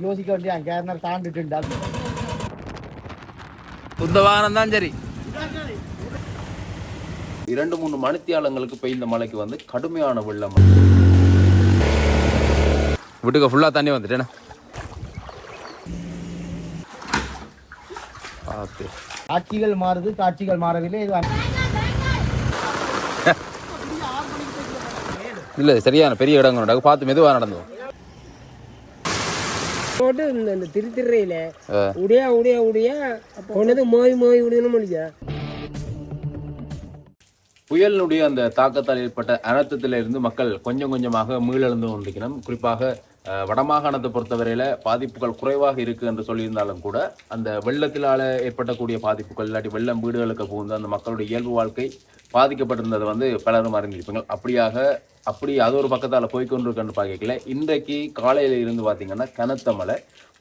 யோசிக்க வேண்டிய கேரளா தாண்டிட்டு இந்த வாரம் தான் சரி 2-3 மணித்தியாலங்களுக்கு பெய்ந்த மழைக்கு வந்து கடுமையான வெள்ளம். வீட்டுக்கு ஃபுல்லா தண்ணி வந்துட்டேன்னா காட்சிகள் மாறுது, காட்சிகள் மாறவில்லை. இல்ல சரியான பெரிய இடங்க பார்த்து மெதுவாக நடந்தோம். இந்த திருத்திரையில உடையா உடையா உடையா போனது மோய் மோய் உடையன்னு முடிஞ்சா. புயலினுடைய அந்த தாக்கத்தால் ஏற்பட்ட அனர்த்தத்திலிருந்து மக்கள் கொஞ்சம் கொஞ்சமாக மீளெழுந்து கொண்டிருக்கணும். குறிப்பாக வடமாகாணத்தை பொறுத்தவரையில் பாதிப்புகள் குறைவாக இருக்குது என்று சொல்லியிருந்தாலும் கூட அந்த வெள்ளத்திலால் ஏற்படக்கூடிய பாதிப்புகள் இல்லாட்டி வெள்ளம் வீடுகளுக்கு புகுந்து அந்த மக்களுடைய இயல்பு வாழ்க்கை பாதிக்கப்பட்டிருந்ததை வந்து பலரும் அறிந்திருப்பீங்க. அப்படி அது ஒரு பக்கத்தால் போய்கொண்டிருக்குன்னு பார்க்கல. இன்றைக்கு காலையில் இருந்து பார்த்தீங்கன்னா கனத்த மழை.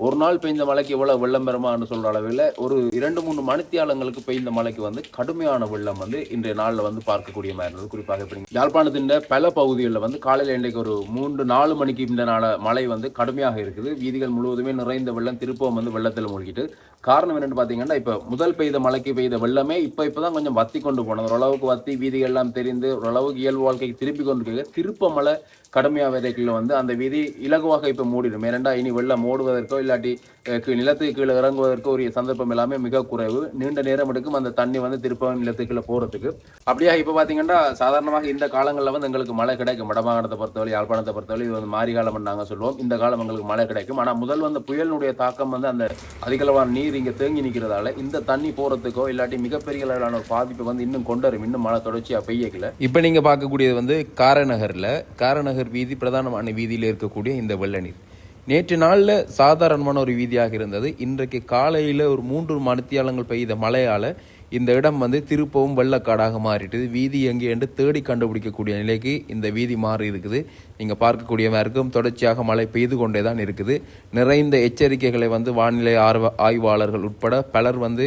ஒரு நாள் பெய்ந்த மழைக்கு எவ்வளோ வெள்ளம் பெறுமான்னு சொல்கிற அளவில் ஒரு 2-3 மணித்தியாலங்களுக்கு பெய்ந்த மழைக்கு வந்து கடுமையான வெள்ளம் வந்து இன்றைய நாளில் வந்து பார்க்கக்கூடிய மாதிரி இருந்தது. குறிப்பாக இப்படி யாழ்ப்பாணத்தின் பல பகுதிகளில் வந்து காலையில் இன்றைக்கு ஒரு 3-4 மணிக்கு இந்த மழை வந்து கடுமையாக இருக்குது. வீதிகள் முழுவதுமே நிறைந்த வெள்ளம் திருப்பம் வந்து வெள்ளத்தில் மூழ்கிட்டு. காரணம் என்னென்னு பார்த்தீங்கன்னா இப்போ முதல் பெய்த மழைக்கு பெய்த வெள்ளமே இப்போ தான் கொஞ்சம் வத்தி கொண்டு போனது. ஓரளவுக்கு வத்தி வீதிகள் எல்லாம் தெரிந்து ஓரளவுக்கு இயல்பு வாழ்க்கைக்கு திருப்பி கொண்டு திருப்ப மழை கடுமையாக விதைக்குள்ள வந்து அந்த வீதி இலகுவாக இப்போ மூடிடும். ஏனெண்டா இனி வெள்ளம் ஓடுவதற்கோ இல்லாட்டி நிலத்துக்கு கீழே இறங்குவதற்கோ ஒரு சந்தர்ப்பம் எல்லாமே மிக குறைவு. நீண்ட நேரம் எடுக்கும் அந்த தண்ணி வந்து திருப்ப நிலத்துக்குள்ள போகிறதுக்கு. அப்படியா இப்போ பார்த்தீங்கன்னா சாதாரணமாக இந்த காலங்களில் வந்து எங்களுக்கு மழை கிடைக்கும். வடமாகாணத்தை பொறுத்தவரை யாழ்ப்பாணத்தை பொறுத்தவரை இது வந்து மாறி காலம் நாங்கள் சொல்லுவோம். இந்த காலம் எங்களுக்கு மழை கிடைக்கும். ஆனால் முதல் வந்து புயலினுடைய தாக்கம் வந்து அந்த அதிகளவான நீர் இங்கே தேங்கி நிற்கிறதால இந்த தண்ணி போகிறதுக்கோ இல்லாட்டி மிகப்பெரிய அளவிலான ஒரு பாதிப்பு வந்து இன்னும் கொண்டரும். இன்னும் மழை தொடர்ச்சியாக பெய்யக்கல. இப்போ நீங்கள் பார்க்கக்கூடியது வந்து காரநகர் வீதி பிரதானமான வீதியில் இருக்கக்கூடிய இந்த வெள்ள நீர் நேற்று நாளில் சாதாரணமான ஒரு வீதியாக இருந்தது. இன்றைக்கு காலையில் ஒரு 3 மணித்தியாலங்கள் பெய்த மழையால் இந்த இடம் வந்து திருப்பவும் வெள்ளக்காடாக மாறிட்டுது. வீதி எங்கே என்று தேடி கண்டுபிடிக்கக்கூடிய நிலைக்கு இந்த வீதி மாறி இருக்குது. நீங்கள் பார்க்கக்கூடிய வரைக்கும் தொடர்ச்சியாக மழை பெய்து கொண்டே தான் இருக்குது. நிறைந்த எச்சரிக்கைகளை வந்து வானிலை ஆய்வாளர்கள் உட்பட பலர் வந்து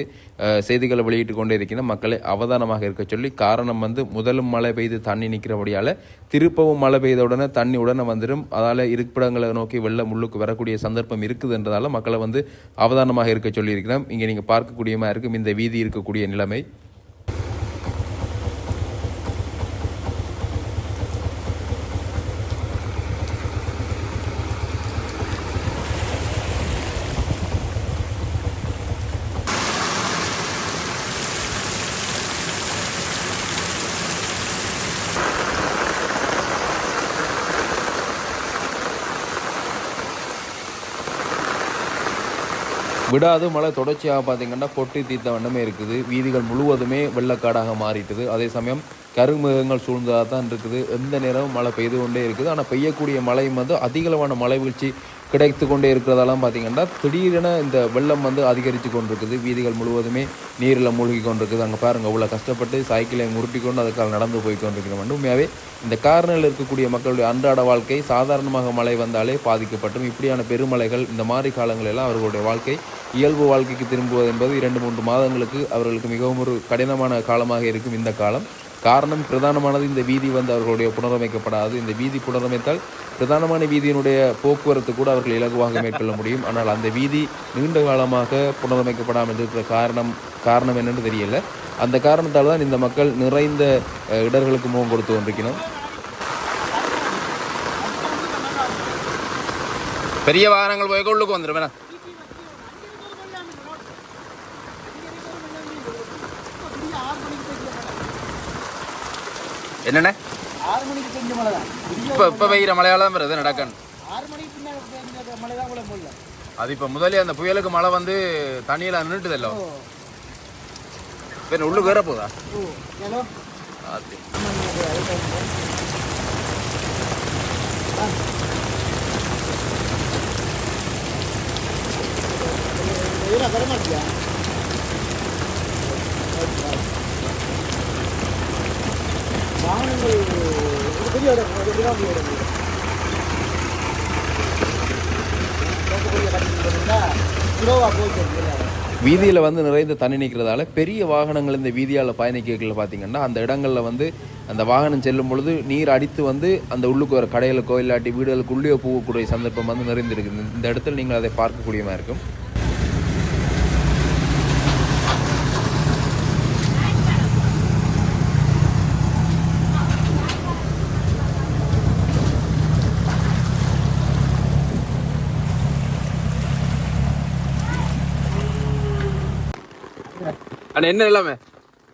செய்திகளை வெளியிட்டு கொண்டே இருக்கிறோம். மக்களை அவதானமாக இருக்க சொல்லி. காரணம் வந்து முதலும் மழை பெய்து தண்ணி நிற்கிறபடியால் திருப்பவும் மழை பெய்த உடனே தண்ணி உடனே வந்துடும். அதால் இருப்பிடங்களை நோக்கி வெள்ளம் உள்ளுக்கு வரக்கூடிய சந்தர்ப்பம் இருக்குதுன்றதால மக்களை வந்து அவதானமாக இருக்க சொல்லியிருக்கிறோம். இங்கே நீங்கள் பார்க்கக்கூடியமாக இருக்கும் இந்த வீதி இருக்கக்கூடிய நிலைமை. விடாது மழை தொடர்ச்சியாக பார்த்தீங்கன்னா கொட்டி தீர்த்த வண்ணமே இருக்குது. வீதிகள் முழுவதுமே வெள்ளக்காடாக மாறிட்டுது. அதே சமயம் கருமேகங்கள் சூழ்ந்ததாக தான் இருக்குது. எந்த நேரமும் மழை பெய்து கொண்டே இருக்குது. ஆனால் பெய்யக்கூடிய மழையும் வந்து அதிகளவான மழை வீழ்ச்சி கிடைத்து கொண்டே இருக்கிறதெல்லாம் பார்த்தீங்கன்னா திடீரென இந்த வெள்ளம் வந்து அதிகரித்து கொண்டிருக்குது. வீதிகள் முழுவதுமே நீரில் மூழ்கி கொண்டிருக்குது. அங்கே பாருங்கள் அவ்வளோ கஷ்டப்பட்டு சைக்கிளை முருட்டி கொண்டு அதுக்காக நடந்து போய் கொண்டிருக்கிறோம். உண்மையாகவே இந்த காரணியில் இருக்கக்கூடிய மக்களுடைய அன்றாட வாழ்க்கை சாதாரணமாக மழை வந்தாலே பாதிக்கப்பட்டும். இப்படியான பெருமழைகள் இந்த மாதிரி காலங்களெல்லாம் அவர்களுடைய வாழ்க்கை இயல்பு வாழ்க்கைக்கு திரும்புவது என்பது 2-3 மாதங்களுக்கு அவர்களுக்கு மிகவும் ஒரு கடினமான காலமாக இருக்கும் இந்த காலம். காரணம் பிரதானமானது இந்த வீதி வந்து அவர்களுடைய புனரமைக்கப்படாது. இந்த வீதி புனரமைத்தால் பிரதானமான வீதியினுடைய போக்குவரத்து கூட அவர்கள் இலகுவாக மேற்கொள்ள முடியும். ஆனால் அந்த வீதி நீண்ட காலமாக புனரமைக்கப்படாமல் இருக்கிற காரணம் என்னன்னு தெரியல. அந்த காரணத்தால் தான் இந்த மக்கள் நிறைந்த இடர்களுக்கு முகம் கொடுத்து கொண்டிருக்கணும். பெரிய வாகனங்கள் போய் உள்ளுக்கு வந்துடும். என்னண்ணே 6 மணிக்கு பெஞ்ச மழை தான். இப்போ பெய்கிற மழையால வருது நடக்கணும். 6 மணிக்கு பின்னாடி மழை தான் கூட போடல. அது இப்போ முதலே அந்த புயலுக்கு மழை வந்து தண்ணியில் நின்றுட்டுதല്ലോ. இப்போ உள்ளுக்கு வேற போதா? ஹலோ வர மாட்டியா? வாகனங்கள் பெரிய இடம் ஸ்லோவாக போயிட்டு வீதியில் வந்து நிறைந்த தண்ணி நிற்கிறதால பெரிய வாகனங்கள் இந்த வீதியால் பயணிக்கல பார்த்தீங்கன்னா அந்த இடங்களில் வந்து அந்த வாகனம் செல்லும் பொழுது நீர் அடித்து வந்து அந்த உள்ளுக்கு வர கடைகளுக்கோ இல்லாட்டி வீடுகளுக்கு உள்ளே போகக்கூடிய சந்தர்ப்பம் வந்து நிறைந்திருக்குது. இந்த இடத்துல நீங்கள் அதை பார்க்கக்கூடியமாக இருக்கும். ஆனால் என்ன எல்லாமே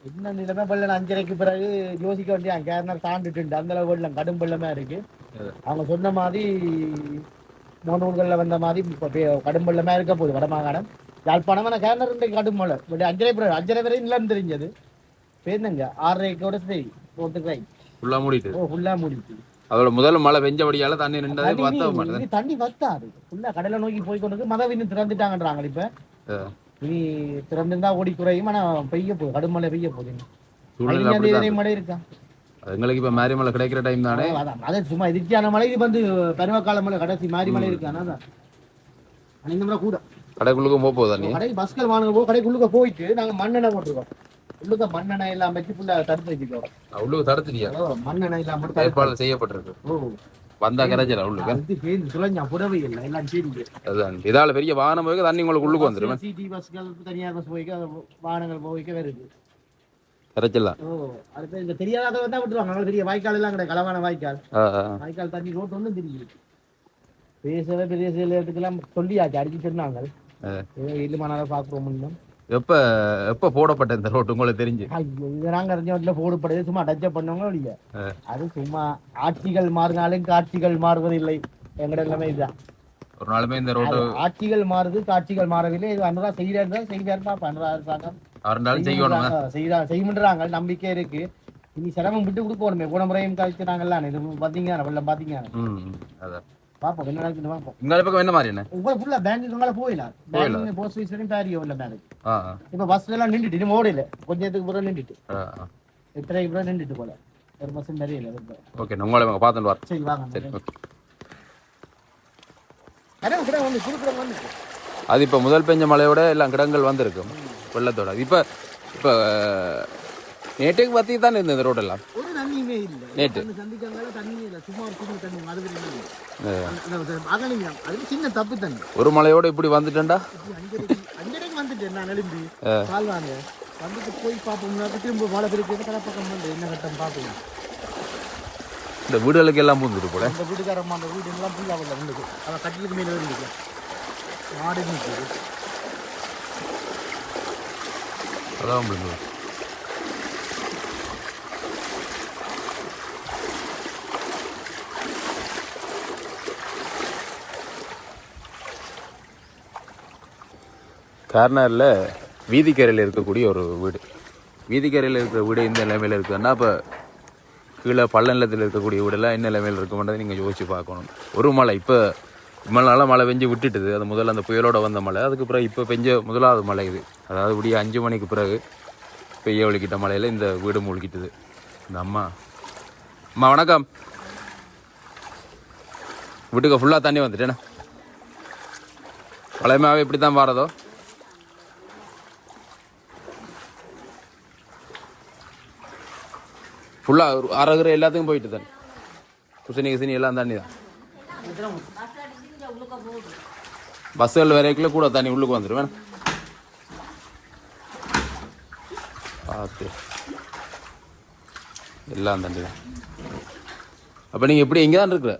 என்ன நிலைமை வெள்ளம் 5:30க்கு பிறகு யோசிக்க வேண்டிய கேரனர் தாண்டிட்டு அந்த அளவு வெள்ளம் கடும் வெள்ளமா இருக்கு. அவங்க சொன்ன மாதிரி மோனூர்களில் வந்த மாதிரி இப்போ கடும் வெள்ளமா இருக்க போகுது வடமாகாணம். யாழ்ப்பாணம் ஆனால் கேரனர் இன்றைக்கு கடும் மழை 5:30 வரை நிலம் தெரிஞ்சது பேருந்துங்க 6:30 சரி போட்டுக்கிறாய் ஃபுல்லாக மூடிட்டு ஃபுல்லாக மூடிட்டு அதோட முதல்ல மழை பெஞ்சபடியால தண்ணி நின்றது தண்ணி வத்தாது ஃபுல்லாக கடலை நோக்கி போய் கொண்டு மதம் இன்னும் திறந்துட்டாங்கன்றாங்க. இப்போ இனி திறந்திருந்தா ஓடி குறையும். ஆனால் பெய்ய போகுது கடுமழை பெய்ய போகுது. மழை இருக்கா எங்களுக்கு இப்போ மாரி மழை கிடைக்கிற டைம் தானே. அது சும்மா எதிர்த்தியான மழை இது வந்து பருவகால மழை கடைசி மாரி மழை இருக்கு. ஆனால் இந்த முறை கூட கடைக்குள்ளுக்கும் போக போகுதா நீ கடை பஸ்கள் வாங்க போ கடைக்குள்ளுக்க போயிட்டு நாங்கள் மண்ணெண்ணெய் போட்டுருக்கோம். உள்ளுக்க மண்ணெண்ணெய் எல்லாம் வச்சு ஃபுல்லாக தடுத்து வச்சுக்கிறோம். உள்ளுக்கு தடுத்துட்டியா? மண்ணெண்ணெய் எல்லாம் மட்டும் ஏற்பாடு செய்யப்பட்டிருக்கு. வந்தா கிடைச்சல உள்ளுக்கு புடவை இல்லை எல்லாம் சரி. அதுதான் இதால பெரிய வாகனம் போய் தண்ணி உங்களுக்கு உள்ளுக்கு வந்துடும். சிடி பஸ்கள் தனியார் பஸ் போய்க்க வாகனங்கள் போய்க்க வருது கிடைச்சலாம். அடுத்து இந்த தெரியாத வந்தா விட்டுருவாங்க. பெரிய வாய்க்கால் எல்லாம் கிடையாது. களவான வாய்க்கால் தண்ணி ரோட்டு ஒன்றும் தெரியுது. பெரிய இடத்துக்கெல்லாம் சொல்லியாச்சு அடிச்சு சொன்னாங்க. இல்லமானால பாக்குறோம். இன்னும் எப்ப போடப்பட்ட இந்த ரோட்டு உங்களுக்கு தெரிஞ்சு? நாங்க அறிஞ்ச போடப்படுது சும்மா டச்ச பண்ணவங்க இல்லையா. அது சும்மா ஆட்சிகள் மாறினாலும் காட்சிகள் மாறுவதில்லை. எங்கட எல்லாமே இதுதான். ஒரு நாளுமே இந்த ரோட்டு ஆட்சிகள் மாறுது காட்சிகள் மாறவில்லை. இது அன்றா செய்யறாருதான் பண்றா அரசாங்கம் செய்யறாங்க. நம்பிக்கை இருக்கு. இனி சிரமம் விட்டு கொடுக்கணுமே. போன முறையும் கழிச்சுறாங்கல்ல. இது பாத்தீங்கன்னா வெள்ளம் பாத்தீங்கன்னா பாப்போம் என்ன நடக்குது பாப்போம். இந்த பக்கம் என்ன மாதிரி என்ன உங்களை ஃபுல்லா பேங்க்குங்கள போயிடலாம். பேங்க் போஸ்ட் ஆபீஸ் வரையும் பேரியோ இல்ல பேங்க். இப்ப பஸ் எல்லாம் நின்றுட்டு இன்னும் ஓடல. கொஞ்சத்துக்கு பிறகு நின்றுட்டு எத்தனை பிறகு நின்றுட்டு போல ஒரு பஸ் நிறைய இல்லை. ஓகே உங்களை பார்த்துட்டு வர. சரி வாங்க. சரி ஓகே. வந்து குறுக்கிடம் வந்து அது இப்போ முதல் பெஞ்ச மழையோட எல்லாம் கிடங்கள் வந்திருக்கு வெள்ளத்தோட. இப்போ இப்போ நேற்றுக்கு பற்றி தானே இருந்தது இந்த ரோடெல்லாம். ஒரு தண்ணியுமே இல்லை. நேற்று சந்திக்காங்க தண்ணியே இல்லை. சும்மா ஒரு சின்ன தண்ணி மதுரை அது சின்ன தப்பு தண்ணி. ஒரு மழையோட இப்படி வந்துட்டேன்டா. 5:30 வந்துட்டேன் நான் எழும்பி கால் வாங்க வந்துட்டு போய் பார்ப்போம்னா திரும்ப மழை பெருக்கு கடப்பக்கம் வந்து என்ன கட்டம் பார்ப்போம். இந்த வீடுகளுக்கு எல்லாம் பூந்துட்டு போல. இந்த வீட்டுக்காரம்மா அந்த வீடு எல்லாம் ஃபுல்லாக உள்ள இருந்துச்சு. அவன் கட்டிலுக்கு மேலே இருந்துச்சு. மாடு நிற்குது. அதான் முடிஞ்சது. கார்னரில் வீதிக்கரையில் இருக்கக்கூடிய ஒரு வீடு. வீதிக்கரையில் இருக்கிற வீடு இந்த நிலைமையில் இருக்குதுன்னா இப்போ கீழே பள்ளநிலத்தில் இருக்கக்கூடிய வீடெல்லாம் என்ன நிலைமையில் இருக்கும்ன்றதை நீங்கள் யோசிச்சு பார்க்கணும். ஒரு மழை இப்போ இவ்வளோ நாளாக மழை பெஞ்சு விட்டுட்டுது. அது முதல்ல அந்த புயலோட வந்த மழை. அதுக்கு பிறகு இப்போ பெஞ்ச முதலாவது மழை இது. அதாவது இப்படி 5 மணிக்கு பிறகு பெய்ய ஒழிக்கிட்ட மழையில் இந்த வீடு மூழ்கிட்டுது. இந்த அம்மா வணக்கம். வீட்டுக்கு ஃபுல்லாக தண்ணி வந்துட்டேண்ணா. பழையமாவே இப்படி தான் வாரதோ. ஃபுல்லாக அறகுற எல்லாத்துக்கும் போயிட்டு தண்ணி. குசினி எல்லாம் தண்ணி தான். பஸ்ஸுகள் வரைக்குள்ள கூட தண்ணி உள்ளுக்கு வந்துடும். பார்த்து எல்லாம் தண்ணி தான். அப்போ நீங்கள் எப்படி எங்கே தான் இருக்கிற?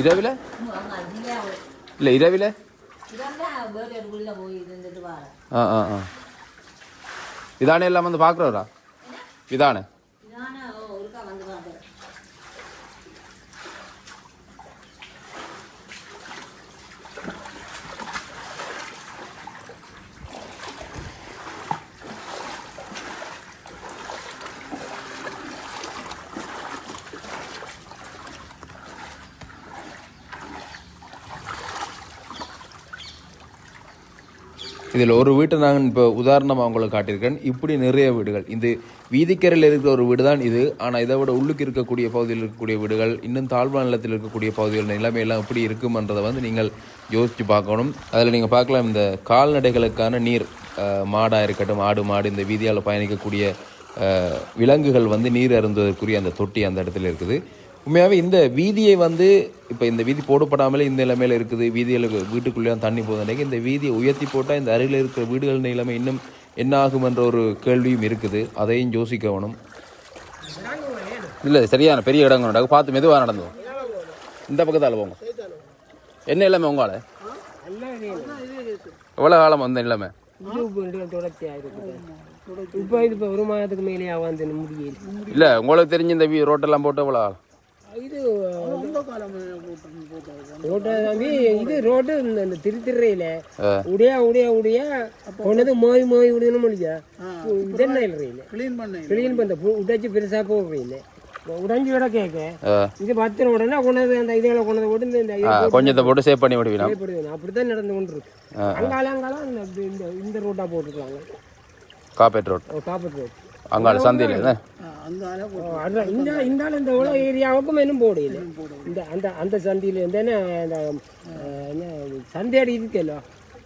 இரவில் இல்லை இரவில் இதானே எல்லாம் வந்து பார்க்குறவரா? இதானே இதில் ஒரு வீட்டை நான் இப்போ உதாரணமாக உங்களுக்கு காட்டியிருக்கேன். இப்படி நிறைய வீடுகள் வீதிக்கரையில் இருக்கிற ஒரு வீடு தான் இது. ஆனால் இதை விட உள்ளுக்கு இருக்கக்கூடிய பகுதியில் இருக்கக்கூடிய வீடுகள், இன்னும் தாழ்வான நிலத்தில் இருக்கக்கூடிய பகுதிகள் நிலைமையெல்லாம் எப்படி இருக்கும்ன்றதை வந்து நீங்கள் யோசித்து பார்க்கணும். அதில் நீங்கள் பார்க்கலாம், இந்த கால்நடைகளுக்கான நீர், மாடாக இருக்கட்டும், ஆடு மாடு, இந்த வீதியால் பயணிக்கக்கூடிய விலங்குகள் வந்து நீர் அருந்துவதற்குரிய அந்த தொட்டி அந்த இடத்துல இருக்குது. உண்மையாகவே இந்த வீதியை வந்து இப்போ இந்த வீதி போடப்படாமலே இந்த நிலைமையில் இருக்குது. வீதியில் வீட்டுக்குள்ளே தண்ணி போகுதுனாக்க இந்த வீதியை உயர்த்தி போட்டால் இந்த அருகில் இருக்கிற வீடுகள் நிலைமை இன்னும் என்ன ஆகும் என்ற ஒரு கேள்வியும் இருக்குது. அதையும் யோசிக்கணும். இல்லை, சரியான பெரிய இடங்கள் பார்த்து மெதுவாக நடந்தோம். இந்த பக்கத்தால் போங்க. என்ன இல்லாமல் உங்களால் எவ்வளோ காலம் வந்த இல்லாமல் இப்போ ஒரு மாதத்துக்கு மேலே ஆவாந்து முடியல. இல்லை, உங்களுக்கு தெரிஞ்சு இந்த ரோட்டெல்லாம் போட்டு எவ்வளோ காலம்? இது இது ரோடு இந்த திருத்திரையில உடைய உடைய உடைய போனது மோய் மோய் விடணும் முடியா இதென்ன இல்லையில கிளீன் பண்ண உடைச்சு பெருசா போகல உடஞ்சி விட கேட்க இது 10 உடனே கொண்டது அந்த இதில் கொண்டது போட்டு இந்த கொஞ்சத்தை போட்டு சேவ் பண்ணி விடுவீங்க. அப்படித்தான் நடந்து கொண்டு இருக்கு. அங்காலங்காலம் இந்த ரோட்டா போட்டுருக்காங்க. காப்பேட் ரோட், காப்பேட் ரோட் அங்கால சந்தையில் இந்த உலக ஏரியாவுக்கும் இன்னும் போடையில. இந்த அந்த அந்த சந்தையில் இருந்தேன்னா இந்த சந்தையடி இருக்கല്ലോ,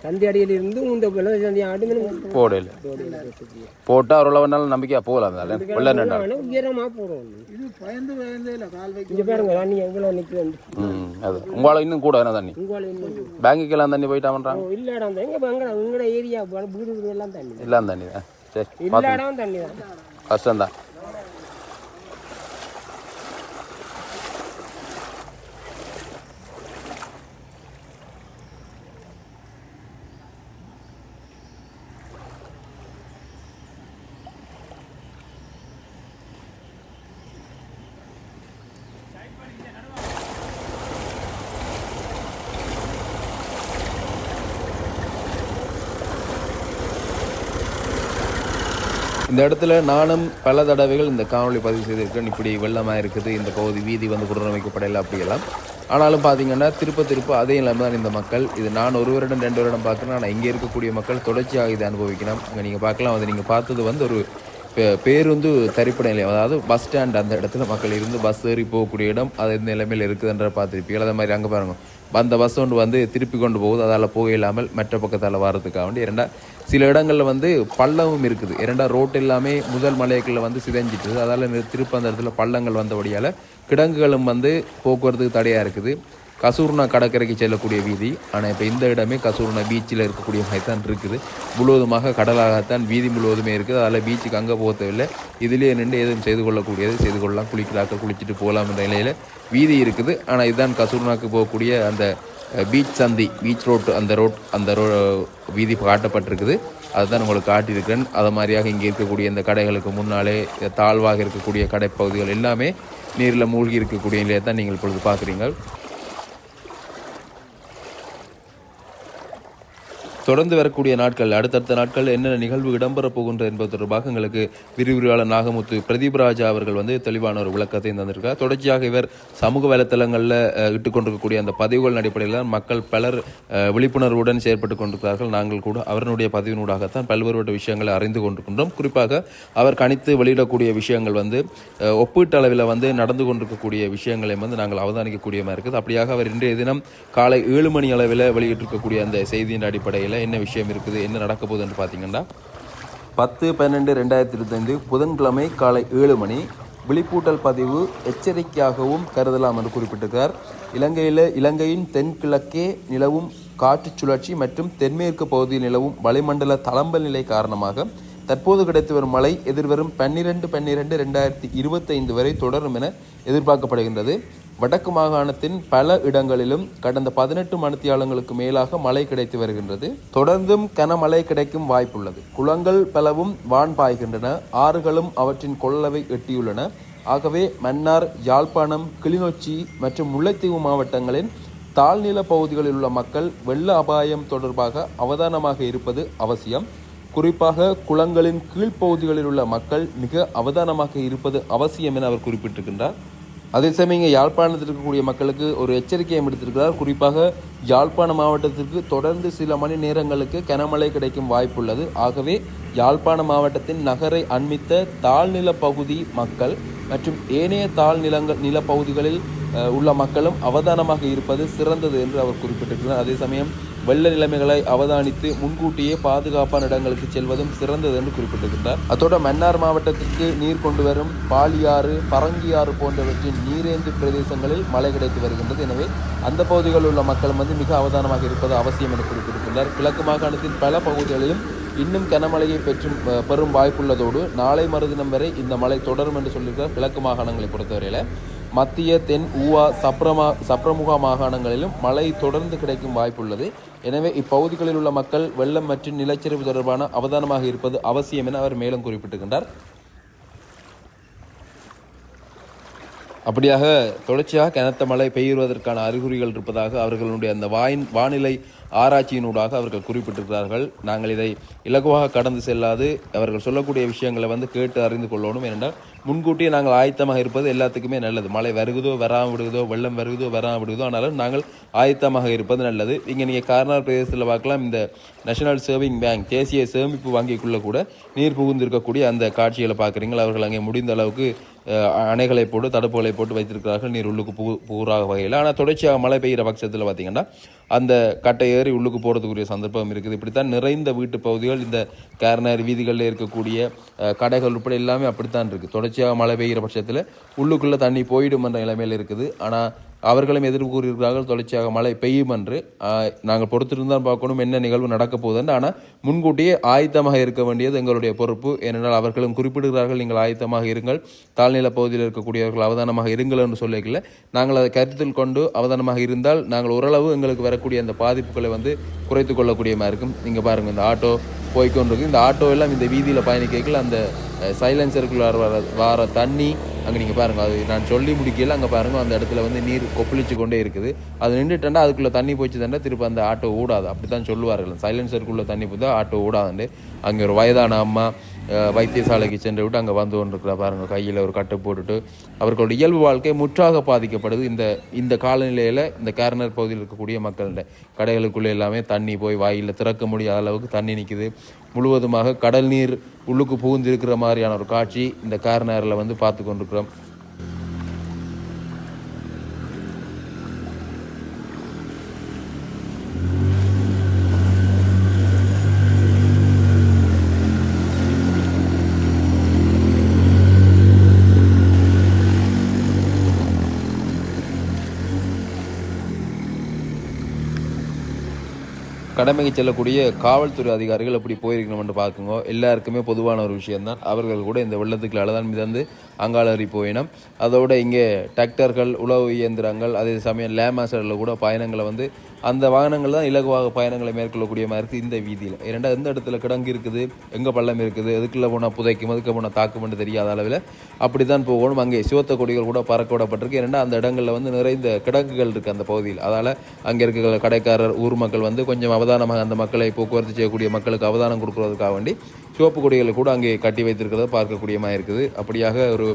சந்தையடியில் இருந்து இந்த சந்தை ஆடு போடையில போட்டா அவ்வளவு நம்பிக்கையா போகலாம். உயரமா போறோம். இது பயந்து இங்க பாருங்க தண்ணி எவ்வளவு நிக்குது. அது உங்களால இன்னும் கூட என்ன தண்ணி, பேங்குக்கெல்லாம் தண்ணி போயிட்டா பண்றாங்க. இல்லடா எங்கட ஏரியா வீடு எல்லாம் தண்ணி, எல்லாம் தண்ணி தான். சரி, இல்லடா தண்ணி தான், கஷ்டம்தான். இந்த இடத்துல நானும் பல தடவைகள் இந்த காணொலி பதிவு செய்திருக்கேன். இப்படி வெள்ளமாக இருக்குது, இந்த பகுதி வீதி வந்து புனரமைக்கப்படலை அப்படியெல்லாம். ஆனாலும் பார்த்தீங்கன்னா திருப்ப அதே இல்லாமல் தான் இந்த மக்கள். இது நான் 1 வருடம் 2 வருடம் பார்க்குறேன். ஆனால் இங்கே இருக்கக்கூடிய மக்கள் தொடர்ச்சியாக இதை அனுபவிக்கணும். அங்கே நீங்கள் பார்க்கலாம், அது நீங்கள் பார்த்தது வந்து ஒரு பேருந்து தரிப்பிட நிலையம், அதாவது பஸ் ஸ்டாண்ட். அந்த இடத்துல மக்கள் இருந்து பஸ் ஏறி போகக்கூடிய இடம் அது எந்த நிலைமையில் இருக்குதுன்ற பார்த்துருப்பீங்க. அதே மாதிரி அங்கே பாருங்கள், அந்த பஸ் ஒன்று வந்து திருப்பி கொண்டு போகுது, அதால் போக இல்லாமல் மற்ற பக்கத்தால் வர்றதுக்காக வேண்டி. சில இடங்களில் வந்து பள்ளமும் இருக்குது. ரோட்டு எல்லாமே முதல் மலைகளில் வந்து சிதைஞ்சிட்டு, அதால் திருப்ப அந்த இடத்துல பள்ளங்கள் வந்தபடியால் கிடங்குகளும் வந்து போக்குவரத்துக்கு தடையாக இருக்குது. கசூர்னா கடற்கரைக்கு செல்லக்கூடிய வீதி. ஆனால் இப்போ இந்த இடமே கசூர்னா பீச்சில் இருக்கக்கூடிய மாதிரி தான் இருக்குது. முழுவதுமாக கடலாகத்தான் வீதி முழுவதுமே இருக்குது. அதில் பீச்சுக்கு அங்கே போக தேவையில்லை, இதுலேயே நின்று எதுவும் செய்து கொள்ளலாம். குளிக்கிறாக்க குளிச்சுட்டு போகலாம் என்ற நிலையில் வீதி இருக்குது. ஆனால் இதுதான் கசூர்னாக்கு போகக்கூடிய அந்த பீச் சந்தி, பீச் ரோட், அந்த வீதி காட்டப்பட்டிருக்குது. அதுதான் உங்களுக்கு காட்டியிருக்கிறேன். அது மாதிரியாக இங்கே இருக்கக்கூடிய இந்த கடைகளுக்கு முன்னாலே தாழ்வாக இருக்கக்கூடிய கடைப்பகுதிகள் எல்லாமே நீரில் மூழ்கி இருக்கக்கூடிய நிலையை தான் நீங்கள் இப்பொழுது பார்க்குறீங்க. தொடர்ந்து வரக்கூடிய நாட்கள், அடுத்தடுத்த நாட்கள் என்னென்ன நிகழ்வு இடம்பெறப் போகின்ற என்பது தொடர்பாக எங்களுக்கு விரிவுரையாளர் நாகமுத்து பிரதீப்ராஜா அவர்கள் வந்து தெளிவான ஒரு விளக்கத்தை தந்திருக்கார். தொடர்ச்சியாக இவர் சமூக வலைத்தளங்களில் இட்டுக்கொண்டிருக்கக்கூடிய அந்த பதிவுகள் அடிப்படையில் மக்கள் பலர் விழிப்புணர்வுடன் செயற்பட்டு கொண்டிருக்கிறார்கள். நாங்கள் கூட அவருடைய பதிவினூடாகத்தான் பல்வேறுபட்ட விஷயங்களை அறிந்து கொண்டிருக்கின்றோம். குறிப்பாக அவர் கணித்து வெளியிடக்கூடிய விஷயங்கள் வந்து ஒப்பீட்டு அளவில் வந்து நடந்து கொண்டிருக்கக்கூடிய விஷயங்களை வந்து நாங்கள் அவதானிக்கக்கூடியமாக இருக்குது. அப்படியாக அவர் இன்றைய தினம் காலை 7 மணி அளவில் வெளியிட்டிருக்கக்கூடிய அந்த செய்தியின் அடிப்படையில் என்ன விஷயம் இருக்குது, என்ன நடக்க போகுது என்று பார்த்தீங்கன்னா, 10/12/2025 புதன்கிழமை காலை 7 மணி விழிப்பூட்டல் பதிவு எச்சரிக்கையாகவும் கருதலாம் என்று குறிப்பிட்டிருக்கிறார். இலங்கையின் தென்கிழக்கே நிலவும் காற்று சுழற்சி மற்றும் தென்மேற்கு பகுதியில் நிலவும் வளிமண்டல தளம்பல் நிலை காரணமாக தற்போது கிடைத்து வரும் மழை எதிர்வரும் 12/12/2025 வரை தொடரும் என எதிர்பார்க்கப்படுகின்றது. வடக்கு மாகாணத்தின் பல இடங்களிலும் கடந்த 18 மணித்தியாலங்களுக்கு மேலாக மழை கிடைத்து வருகின்றது. தொடர்ந்தும் கனமழை கிடைக்கும் வாய்ப்புள்ளது. குளங்கள் பலவும் வான் பாய்கின்றன. ஆறுகளும் அவற்றின் கொள்ளளவை எட்டியுள்ளன. ஆகவே மன்னார், யாழ்ப்பாணம், கிளிநொச்சி மற்றும் முல்லைத்தீவு மாவட்டங்களின் தாழ்நில பகுதிகளில் உள்ள மக்கள் வெள்ள அபாயம் தொடர்பாக அவதானமாக இருப்பது அவசியம். குறிப்பாக குளங்களின் கீழ்ப்பகுதிகளில் உள்ள மக்கள் மிக அவதானமாக இருப்பது அவசியம் என அவர் குறிப்பிட்டிருக்கின்றார். அதே சமயம் இங்கே யாழ்ப்பாணத்தில் இருக்கக்கூடிய மக்களுக்கு ஒரு எச்சரிக்கையை விடுத்திருக்கிறார். குறிப்பாக யாழ்ப்பாண மாவட்டத்திற்கு தொடர்ந்து சில மணி நேரங்களுக்கு கனமழை கிடைக்கும் வாய்ப்புள்ளது. ஆகவே யாழ்ப்பாண மாவட்டத்தின் நகரை அண்மித்த தாழ்நில பகுதி மக்கள் மற்றும் ஏனைய நிலப்பகுதிகளில் உள்ள மக்களும் அவதானமாக இருப்பது சிறந்தது என்று அவர் குறிப்பிட்டிருக்கிறார். அதே சமயம் வெள்ள நிலைமைகளை அவதானித்து முன்கூட்டியே பாதுகாப்பான இடங்களுக்கு செல்வதும் சிறந்தது என்று குறிப்பிட்டிருக்கிறார். அதோட மன்னார் மாவட்டத்திற்கு நீர் கொண்டு வரும் பாலியாறு, பரங்கியாறு போன்றவற்றின் நீரேந்து பிரதேசங்களில் மழை கிடைத்து வருகின்றது. எனவே அந்த பகுதிகளில் உள்ள மக்களும் மிக அவதானமாக இருப்பது அவசியம் என்று குறிப்பிட்டிருக்கிறார். கிழக்கு மாகாணத்தின் பல பகுதிகளிலும் இன்னும் கனமழையை பெறும் வாய்ப்புள்ளதோடு நாளை மறுதினம் வரை இந்த மழை தொடரும் என்று சொல்லியிருக்கிறார். கிழக்கு மாகாணங்களை பொறுத்தவரையில் மத்திய, தென், ஊவா, சப்ரமுகா மாகாணங்களிலும் மழை தொடர்ந்து கிடைக்கும் வாய்ப்புள்ளது. எனவே இப்பகுதிகளில் உள்ள மக்கள் வெள்ளம் மற்றும் நிலச்சரிவு தொடர்பான அவதானமாக இருப்பது அவசியம் என அவர் மேலும் குறிப்பிட்டிருக்கின்றார். அப்படியாக தொடர்ச்சியாக கனத்த மழை பெய்யுவதற்கான அறிகுறிகள் இருப்பதாக அவர்களுடைய அந்த வானிலை ஆராய்ச்சியினூடாக அவர்கள் குறிப்பிட்டிருக்கிறார்கள். நாங்கள் இதை இலகுவாக கடந்து செல்லாது அவர்கள் சொல்லக்கூடிய விஷயங்களை கேட்டு அறிந்து கொள்ளணும். ஏனென்றால் முன்கூட்டியே நாங்கள் ஆயத்தமாக இருப்பது எல்லாத்துக்குமே நல்லது. மழை வருகுதோ வராமல் விடுகுதோ, வெள்ளம் வருகுதோ வராமல் விடுகுதோ, ஆனாலும் நாங்கள் ஆயத்தமாக இருப்பது நல்லது. இங்கே நீங்கள் கார்னார் பிரதேசத்தில் பார்க்கலாம், இந்த நேஷனல் சேவிங் பேங்க், தேசிய சேமிப்பு வங்கிக்குள்ளே கூட நீர் புகுந்திருக்கக்கூடிய அந்த காட்சிகளை பார்க்குறீங்கள். அவர்கள் அங்கே முடிந்த அளவுக்கு அணைகளை போட்டு தடுப்புகளை போட்டு வைத்திருக்கிறார்கள் நீர் உள்ளுக்கு புகுறாக வகையில். ஆனால் தொடர்ச்சியாக மழை பெய்கிற பட்சத்தில் பார்த்திங்கன்னா அந்த கட்டை ஏறி உள்ளுக்கு போகிறதுக்குரிய சந்தர்ப்பம் இருக்குது. இப்படித்தான் நிறைந்த வீட்டு பகுதிகள், இந்த கார்னர் வீதிகளில் இருக்கக்கூடிய கடைகள் உட்பட எல்லாமே அப்படித்தான் இருக்குது. தொடர்ச்சியாக மழை பெய்கிற பட்சத்தில் உள்ளுக்குள்ளே தண்ணி போயிடும் என்ற நிலைமையில் இருக்குது. ஆனால் அவர்களும் எதிர்கூறுகிறார்கள் தொடர்ச்சியாக மழை பெய்யும் என்று. நாங்கள் பொறுத்திருந்தான் பார்க்கணும் என்ன நிகழ்வு நடக்கப் போகுதுன்னு. ஆனால் முன்கூட்டியே ஆயத்தமாக இருக்க வேண்டியது எங்களுடைய பொறுப்பு. ஏனென்றால் அவர்களும் குறிப்பிடுகிறார்கள், நீங்கள் ஆயத்தமாக இருங்கள், தாழ்நில பகுதியில் இருக்கக்கூடியவர்கள் அவதானமாக இருங்கள் என்று சொல்லிக்கல. நாங்கள் அதை கருத்தில் கொண்டு அவதானமாக இருந்தால் நாங்கள் ஓரளவு எங்களுக்கு வரக்கூடிய அந்த பாதிப்புகளை குறைத்து கொள்ளக்கூடிய மாதிரி இருக்கும். நீங்கள் பாருங்கள், இந்த ஆட்டோ போய்கொண்டிருக்கு. இந்த ஆட்டோ எல்லாம் இந்த வீதியில் பயணிக்கல அந்த சைலன்சருக்குள்ள வர தண்ணி அங்கே நீங்கள் பாருங்கள், அது நான் சொல்லி முடிக்கல. அங்கே பாருங்கள், அந்த இடத்துல நீர் கொப்பளிச்சு கொண்டே இருக்குது. அது நின்றுட்டா அதுக்குள்ளே தண்ணி போச்சு தண்டா திருப்பி அந்த ஆட்டோ ஓடாது. அப்படி தான் சொல்லுவார்கள், சைலன்சருக்குள்ளே தண்ணி போதா ஆட்டோ ஓடாதுண்டு. அங்கே ஒரு வயதான அம்மா வைத்தியசாலைக்கு சென்று விட்டு அங்கே வந்து கொண்டிருக்கிற பாருங்கள், கையில் ஒரு கட்டு போட்டுட்டு அவர்களுடைய இயல்பு வாழ்க்கை முற்றாக பாதிக்கப்படுது. இந்த காலநிலையில் இந்த கார்னர் பகுதியில் இருக்கக்கூடிய மக்கள்கிட்ட கடைகளுக்குள்ளே எல்லாமே தண்ணி போய் வாயில் திறக்க முடியாத அளவுக்கு தண்ணி நிற்குது. முழுவதுமாக கடல் நீர் உள்ளுக்கு புகுந்து இருக்கிற மாதிரியான ஒரு காட்சி இந்த கார்னரில் பார்த்து கொண்டிருக்கிறோம். கடமைக்கு செல்லக்கூடிய காவல்துறை அதிகாரிகள் எப்படி போயிருக்கணும்னு பார்க்குங்க. எல்லாருக்குமே பொதுவான ஒரு விஷயம்தான். அவர்கள் கூட இந்த வெள்ளத்துக்கு அழதான் மிதந்து அங்காளறி போயினோம். அதோட இங்கே டிராக்டர்கள், உழவு இயந்திரங்கள், அதே சமயம் லேமாசரில் கூட பயணங்களை அந்த வாகனங்கள் தான் இலகுவாக பயணங்களை மேற்கொள்ளக்கூடிய மாதிரி இருக்குது இந்த வீதியில். ஏன்னா எந்த இடத்துல கிடங்கு இருக்குது, எங்கே பள்ளம் இருக்குது, எதுக்குள்ளே போனால் புதைக்கும், எதுக்கு போனால் தாக்குமென்று தெரியாத அளவில் அப்படி தான் போகணும். அங்கே சிவத்த கொடிகள் கூட பறக்க விடப்பட்டிருக்கு. ஏன்னா அந்த இடங்களில் நிறைந்த கிடங்குகள் இருக்குது அந்த பகுதியில். அதால் அங்கே இருக்கிற கடைக்காரர், ஊர் மக்கள் கொஞ்சம் அவதானமாக அந்த மக்களை போக்குவரத்து செய்யக்கூடிய மக்களுக்கு அவதானம் கொடுக்குறதுக்காக வேண்டி சிவப்பு கொடிகளை கூட அங்கே கட்டி வைத்திருக்கிறத பார்க்கக்கூடியமாக இருக்குது. அப்படியாக ஒரு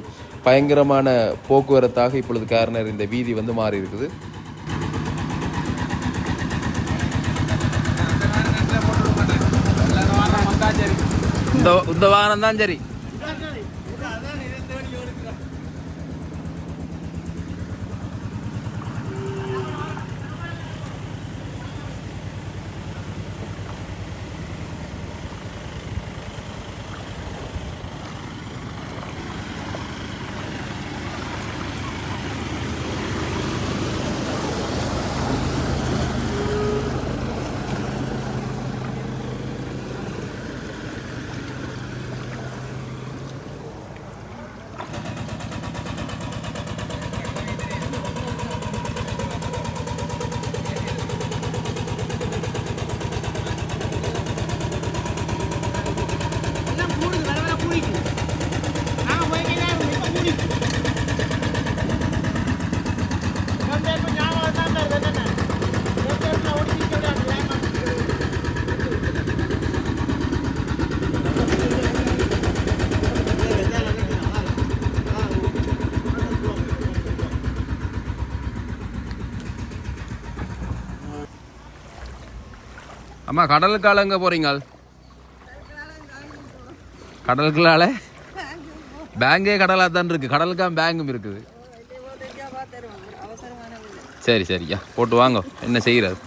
பயங்கரமான போக்குவரத்தாக இப்பொழுது கார்னர் இந்த வீதி மாறி இருக்குது. இந்த வாகனம் தான் சரி. அம்மா கடலுக்கால எங்கே போகிறீங்க கடலுக்குள்ளால பேங்கே கடலாக தான் இருக்குது கடலுக்காக பேங்கும் இருக்குது சரி சரியா போட்டு வாங்க என்ன செய்கிறது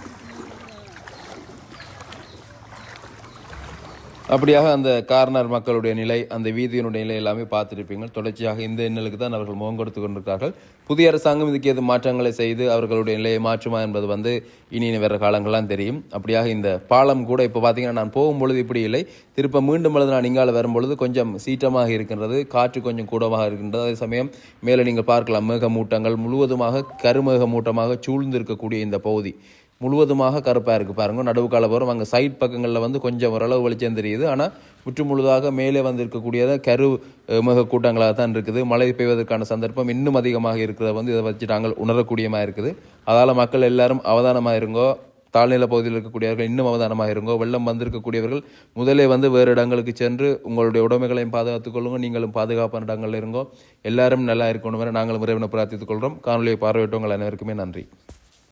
அப்படியாக அந்த கார்னர் மக்களுடைய நிலை அந்த வீதியினுடைய நிலை எல்லாமே பார்த்துருப்பீங்க தொடர்ச்சியாக இந்த எண்ணலுக்கு தான் அவர்கள் முகம் கொடுத்து கொண்டிருக்கிறார்கள் புதிய அரசாங்கம் இதுக்கு எது மாற்றங்களை செய்து அவர்களுடைய நிலையை மாற்றுமா என்பது இனி வர காலங்கள்லாம் தெரியும் அப்படியாக இந்த பாலம் கூட இப்போ பார்த்தீங்கன்னா நான் போகும்பொழுது இப்படி இல்லை திருப்ப மீண்டும் பொழுது நான் இங்கால வரும்பொழுது கொஞ்சம் சீற்றமாக இருக்கின்றது காற்று கொஞ்சம் கூடமாக இருக்கின்றது அதே சமயம் மேலே நீங்கள் பார்க்கலாம் மேகமூட்டங்கள் முழுவதுமாக கருமேகமூட்டமாக சூழ்ந்து இருக்கக்கூடிய இந்த பகுதி முழுவதுமாக கருப்பாக இருக்குது பாருங்கள் நடுவுக்கால போகிறோம் அங்கே சைட் பக்கங்களில் கொஞ்சம் ஓரளவு வெளிச்சம் தெரியுது ஆனால் முற்று முழுதாக மேலே இருக்கக்கூடியதை கரு மிக கூட்டங்களாக தான் இருக்குது மழை பெய்வதற்கான சந்தர்ப்பம் இன்னும் அதிகமாக இருக்கிறத இதை வச்சு நாங்கள் உணரக்கூடியமாக இருக்குது அதால் மக்கள் எல்லாரும் அவதானமாக இருங்கோ தாழ்நில பகுதியில் இருக்கக்கூடியவர்கள் இன்னும் அவதானமாக இருங்கோ வெள்ளம் வந்திருக்கக்கூடியவர்கள் முதலே வேறு இடங்களுக்கு சென்று உங்களுடைய உடைமைகளையும் பாதுகாத்துக் கொள்ளுங்க நீங்களும் பாதுகாப்பான இடங்களில் இருங்கோ எல்லாரும் நல்லா இருக்கணும் நாங்களும் இறைவனை பிரார்த்தித்துக் கொள்கிறோம் காணொலியை பார்வையிட்டவங்கள் அனைவருக்குமே நன்றி